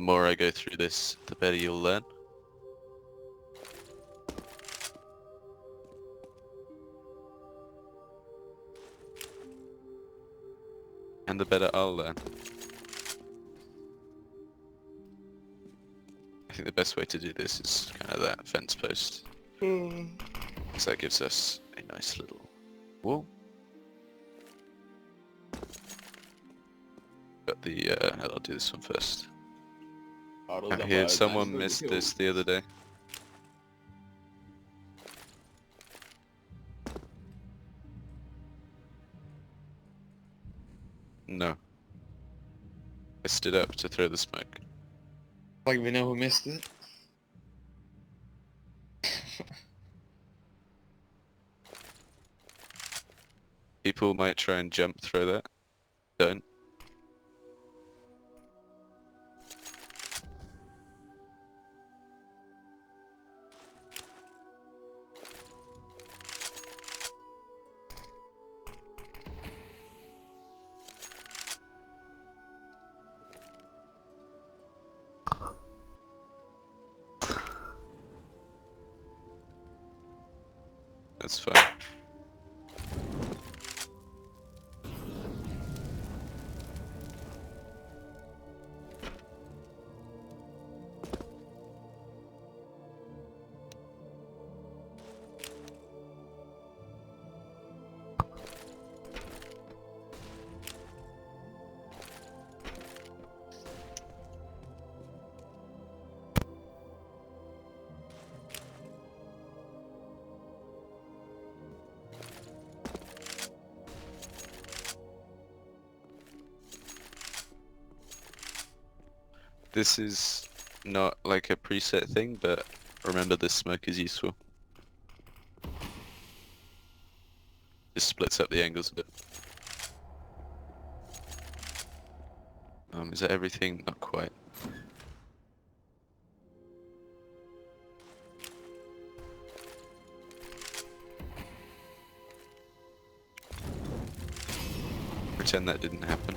more I go through this, the better you'll learn. And the better I'll learn. I think the best way to do this is kind of that fence post. Because that gives us a nice little wall. But the, I'll do this one first. Out here, someone missed this the other day. No. I stood up to throw the smoke. Like we know who missed it. People might try and jump throw that. Don't. That's fine. This is not like a preset thing, but remember this smoke is useful. Just splits up the angles a bit. Is that everything? Not quite. Pretend that didn't happen.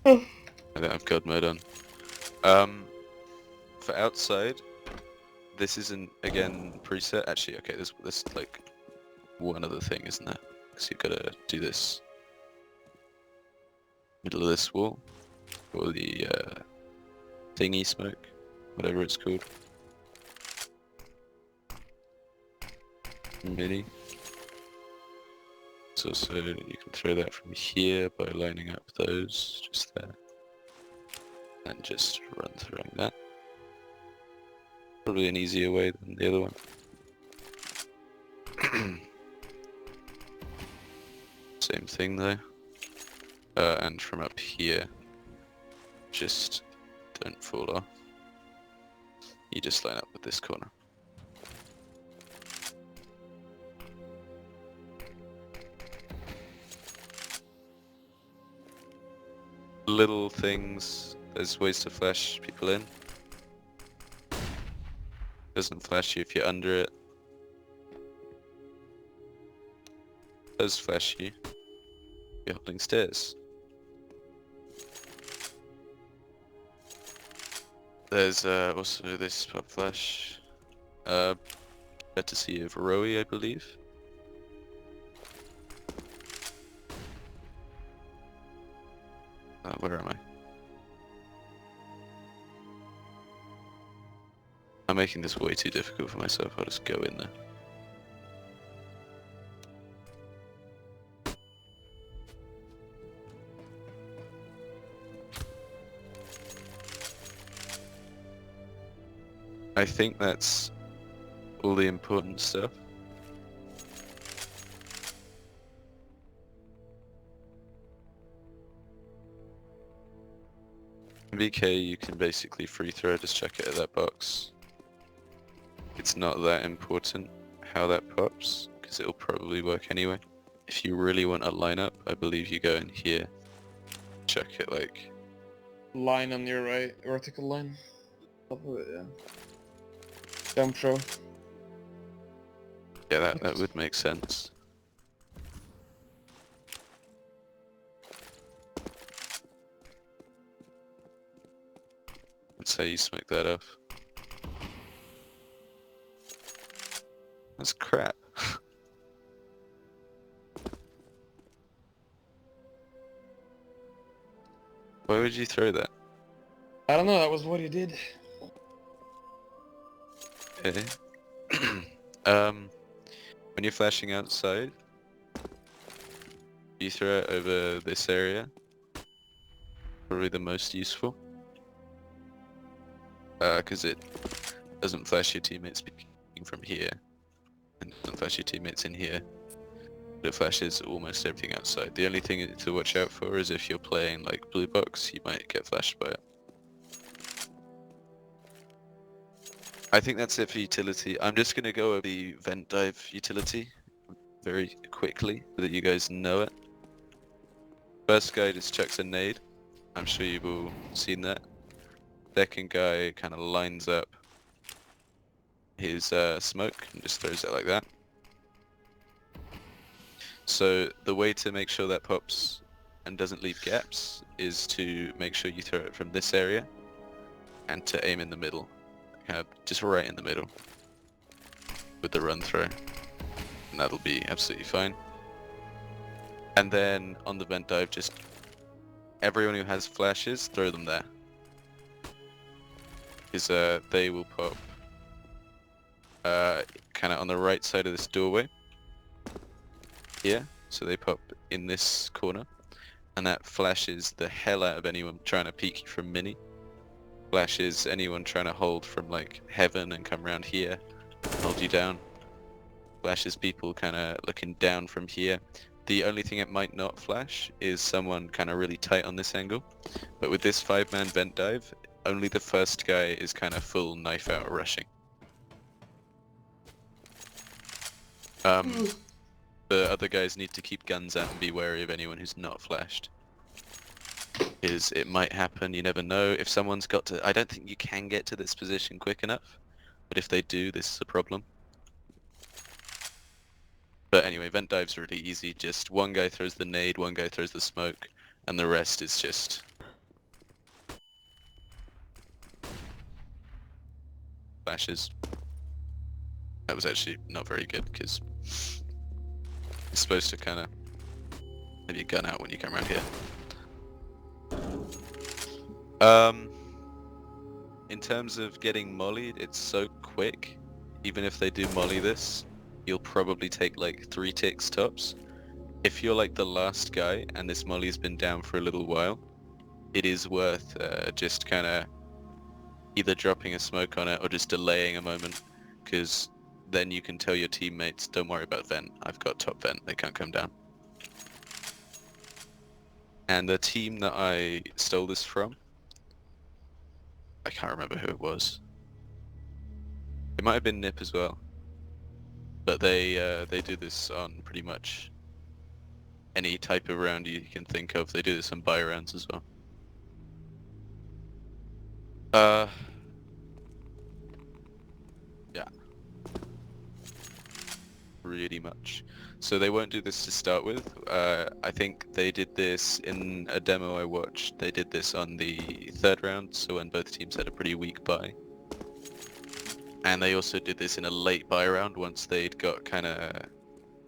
I don't have God mode on. For outside, this isn't again preset. Actually, okay, there's like one other thing, isn't there? Because you've got to do this middle of this wall, or the thingy smoke, whatever it's called. Mini. So you can throw that from here by lining up those just there, and just run throwing that. Probably an easier way than the other one. Same thing though. And from up here, just don't fall off. You just line up with this corner. Little things, there's ways to flash people in. Doesn't flash you if you're under it. Does flash you if you're holding stairs. There's also this pop flash. Courtesy of Rowie, I believe. Where am I? I'm making this way too difficult for myself, I'll just go in there. I think that's all the important stuff. VK, you can basically free throw, just chuck it at that box. It's not that important how that pops, because it'll probably work anyway. If you really want a lineup, I believe you go in here, chuck it like... Line on your right, vertical line. Top of it, yeah. Jump throw. Yeah, that would make sense. That's how you smoke that off. That's crap. Why would you throw that? I don't know, that was what he did. Okay. When you're flashing outside, you throw it over this area. Probably the most useful. Because it doesn't flash your teammates speaking from here. And doesn't flash your teammates in here. But it flashes almost everything outside. The only thing to watch out for is if you're playing like blue box, you might get flashed by it. I think that's it for utility. I'm just going to go over the vent dive utility very quickly so that you guys know it. First guy just chucks a nade. I'm sure you've all seen that. Second guy kind of lines up his smoke and just throws it like that. So the way to make sure that pops and doesn't leave gaps is to make sure you throw it from this area and to aim in the middle. Kind of just right in the middle with the run throw, and that'll be absolutely fine. And then on the vent dive, just everyone who has flashes, throw them there, because they will pop kind of on the right side of this doorway here, so they pop in this corner, and that flashes the hell out of anyone trying to peek from mini. Flashes anyone trying to hold from like heaven and come around here, hold you down. Flashes people kind of looking down from here. The only thing it might not flash is someone kind of really tight on this angle. But with this 5-man vent dive, only the first guy is kind of full knife out rushing. The other guys need to keep guns out and be wary of anyone who's not flashed. Is it might happen, you never know. If someone's got to, I don't think you can get to this position quick enough, but if they do, this is a problem. But anyway, vent dive's really easy. Just one guy throws the nade, one guy throws the smoke, and the rest is just flashes. That was actually not very good because it's supposed to kind of have your gun out when you come around here. In terms of getting mollied, it's so quick. Even if they do molly this, you'll probably take like 3 ticks tops. If you're like the last guy and this molly's been down for a little while, it is worth just kind of either dropping a smoke on it or just delaying a moment, because then you can tell your teammates, don't worry about vent, I've got top vent, they can't come down. And the team that I stole this from, I can't remember who it was. It might have been Nip as well. But they do this on pretty much any type of round you can think of. They do this on buy rounds as well. Yeah. Really much. So they won't do this to start with. I think they did this in a demo I watched. They did this on the 3rd round, so when both teams had a pretty weak buy. And they also did this in a late buy round once they'd got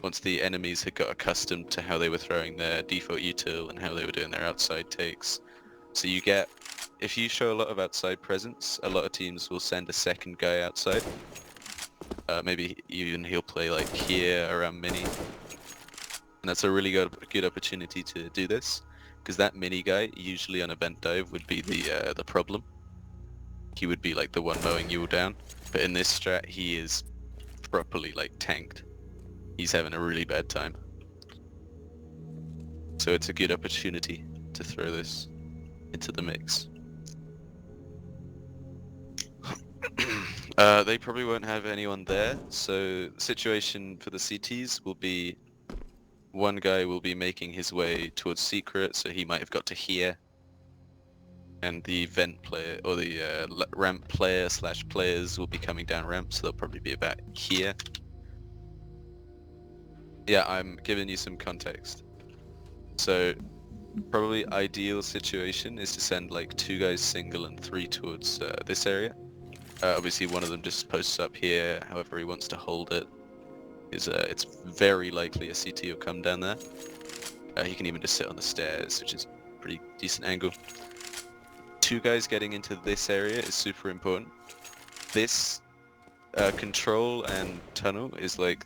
once the enemies had got accustomed to how they were throwing their default util and how they were doing their outside takes. So you get, if you show a lot of outside presence, a lot of teams will send a second guy outside. Maybe even he'll play like here around mini. And that's a really good opportunity to do this, because that mini guy usually on a vent dive would be the problem. He would be like the one mowing you all down. But in this strat, he is properly like tanked. He's having a really bad time. So it's a good opportunity to throw this into the mix. They probably won't have anyone there, so the situation for the CTs will be one guy will be making his way towards secret, so he might have got to here. And the vent player, or the ramp player / players will be coming down ramp, so they'll probably be about here. Yeah, I'm giving you some context. So probably ideal situation is to send like 2 guys single and 3 towards this area. Obviously one of them just posts up here, however he wants to hold it. It's very likely a CT will come down there. He can even just sit on the stairs, which is a pretty decent angle. 2 guys getting into this area is super important. This control and tunnel is like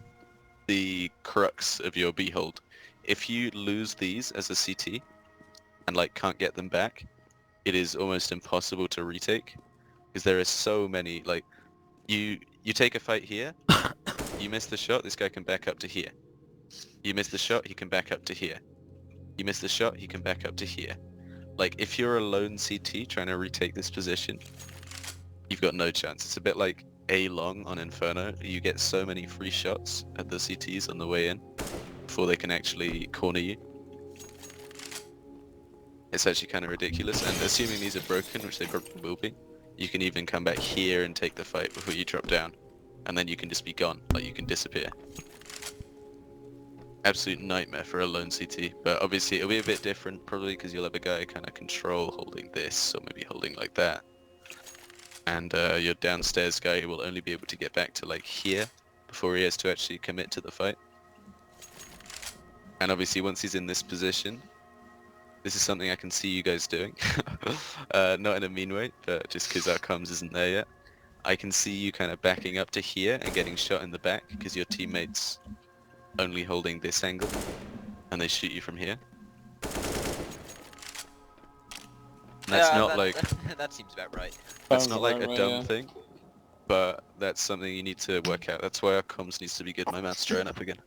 the crux of your behold. If you lose these as a CT and like can't get them back, it is almost impossible to retake because there are so many. Like you take a fight here, you miss the shot, this guy can back up to here. You miss the shot, he can back up to here. You miss the shot, he can back up to here. Like if you're a lone CT trying to retake this position, you've got no chance. It's a bit like A long on Inferno. You get so many free shots at the CTs on the way in before they can actually corner you. It's actually kind of ridiculous, and assuming these are broken, which they probably will be, you can even come back here and take the fight before you drop down, and then you can just be gone, like you can disappear. Absolute nightmare for a lone CT, but obviously it'll be a bit different, probably because you'll have a guy kind of control holding this, or maybe holding like that. And your downstairs guy will only be able to get back to like here before he has to actually commit to the fight. And obviously once he's in this position, this is something I can see you guys doing. Not in a mean way, but just because our comms isn't there yet. I can see you kind of backing up to here and getting shot in the back because your teammate's only holding this angle and they shoot you from here. And that's not like... that seems about right. That's Sounds not like about a right, dumb yeah. thing, but that's something you need to work out. That's why our comms needs to be good. My math's drying up again.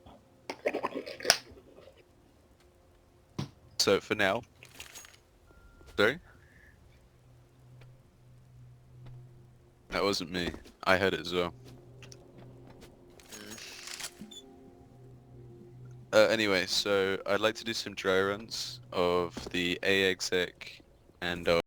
So for now... Sorry? That wasn't me. I heard it as well. Anyway, so I'd like to do some dry runs of the A exec and